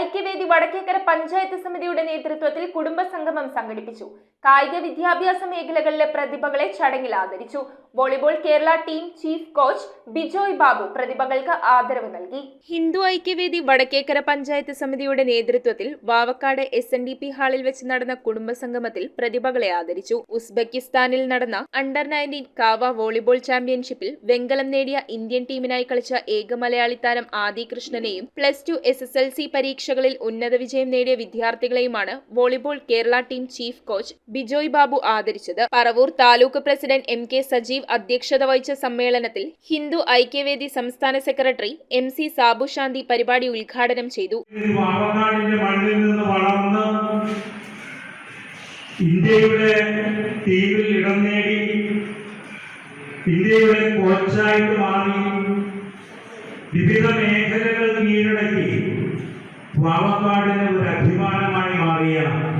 ഐക്യവേദി വടക്കേക്കര പഞ്ചായത്ത് സമിതിയുടെ നേതൃത്വത്തിൽ കുടുംബസംഗമം സംഘടിപ്പിച്ചു. കായിക വിദ്യാഭ്യാസ മേഖലകളിലെ പ്രതിഭകളെ ചടങ്ങിൽ ആദരിച്ചു. Volleyball Kerala team chief coach Bijoy Babu പ്രതിഭകൾക്ക് ആദരവ് നൽകി. ഹിന്ദു ഐക്യവേദി വടക്കേക്കര പഞ്ചായത്ത് സമിതിയുടെ നേതൃത്വത്തിൽ വാവക്കാട് SNDP ഹാളിൽ വെച്ച് നടന്ന കുടുംബസംഗമത്തിൽ പ്രതിഭകളെ ആദരിച്ചു. ഉസ്ബെക്കിസ്ഥാനിൽ നടന്ന അണ്ടർ-19 കാവ വോളിബോൾ ചാമ്പ്യൻഷിപ്പിൽ വെങ്കലം നേടിയ ഇന്ത്യൻ ടീമിനായി കളിച്ച ഏക മലയാളി താരം ആദി കൃഷ്ണനെയും +2 SSLC പരീക്ഷകളിൽ ഉന്നത വിജയം നേടിയ വിദ്യാർത്ഥികളെയുമാണ് volleyball Kerala team chief coach Bijoy Babu ആദരിച്ചത്. പറവൂർ താലൂക്ക് പ്രസിഡന്റ് MK സജീവ് അധ്യക്ഷത വഹിച്ച സമ്മേളനത്തിൽ ഹിന്ദു ഐക്യവേദി സംസ്ഥാന സെക്രട്ടറി MC സാബു ശാന്തി പരിപാടി ഉദ്ഘാടനം ചെയ്തു. ഇന്ത്യയുടെ ടീമിൽ ഇടം നേടി ഇന്ത്യയുടെ കോച്ചായിട്ട് മാറി വിവിധ മേഖലകൾ കീഴടക്കി വാവക്കാടിന് ഒരു അഭിമാനമായി മാറിയ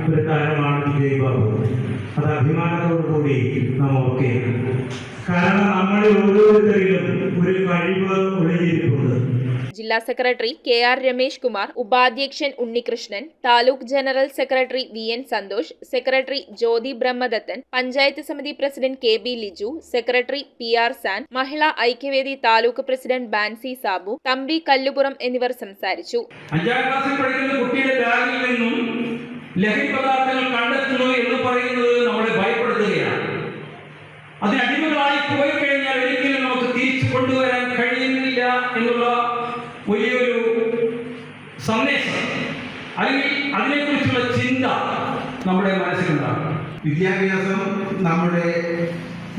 ഒരു താരമാണ് ബിജോയ് ബാബു. അത് അഭിമാനത്തോടുകൂടി നാം ഓർക്കുകയാണ്. കാരണം നമ്മളിൽ ഓരോരുത്തരിലും ഒരു കഴിവ് ഒളിഞ്ഞിരിപ്പുണ്ട്. ജില്ലാ സെക്രട്ടറി KR രമേശ് കുമാർ, ഉപാധ്യക്ഷൻ Unnikrishnan, taluk general secretary VN Santhosh, secretary Jyothi Brahmadathan, panchayat സമിതി president KB Liju, secretary PR San, Mahila Aikyavedi taluk president Bansi Sabu, Thampi Kallupuram എന്നിവർ സംസാരിച്ചു. 5ാം ക്ലാസ്സിൽ പഠിക്കുന്ന കുട്ടിയുടെ ബാഗിൽ നിന്നും ലഹരി പദാർത്ഥങ്ങൾ കണ്ടെത്തുന്നു എന്ന് പറയുന്നത് നമ്മളെ ഭയപ്പെടുത്തുകയാണ്. അതിനടിമകളായി പോയി കഴിഞ്ഞാൽ ഒരിക്കലും നമുക്ക് തിരിച്ചു കൊണ്ടുവരാൻ കഴിയുന്നില്ല എന്നുള്ള വലിയൊരു സന്ദേശം അല്ലെങ്കിൽ അതിനെക്കുറിച്ചുള്ള ചിന്ത നമ്മുടെ മനസ്സിലുണ്ടാകും. വിദ്യാഭ്യാസം നമ്മുടെ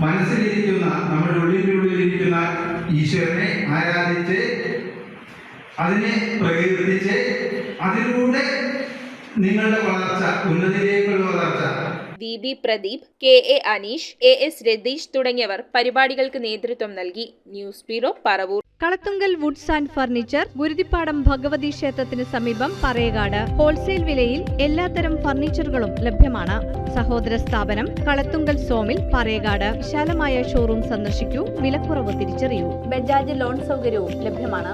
മനസ്സിലിരിക്കുന്ന, നമ്മുടെ ഉള്ളിലിരിക്കുന്ന ഈശ്വരനെ ആരാധിച്ച് അതിനെ പ്രകീർത്തിച്ച് അതിലൂടെ നിങ്ങളുടെ വളർച്ച, ഉന്നതിയിലേക്കുള്ള വളർച്ച. VB Pradeep, KA Aneesh, AS Ratheesh തുടങ്ങിയവർ പരിപാടികൾക്ക് നേതൃത്വം നൽകി. News bureau, Paravur. Kalathunkal woods and furniture, Guruthippadam Bhagavathi ക്ഷേത്രത്തിന് സമീപം, പറയകാട്. ഹോൾസെയിൽ വിലയിൽ എല്ലാത്തരം ഫർണിച്ചറുകളും ലഭ്യമാണ്. സഹോദര സ്ഥാപനം കളത്തുങ്കൽ സോമിൽ, പറയകാട്. വിശാലമായ ഷോറൂം സന്ദർശിക്കൂ, വിലക്കുറവ് തിരിച്ചറിയൂ. ബജാജ് ലോൺ സൗകര്യവും ലഭ്യമാണ്.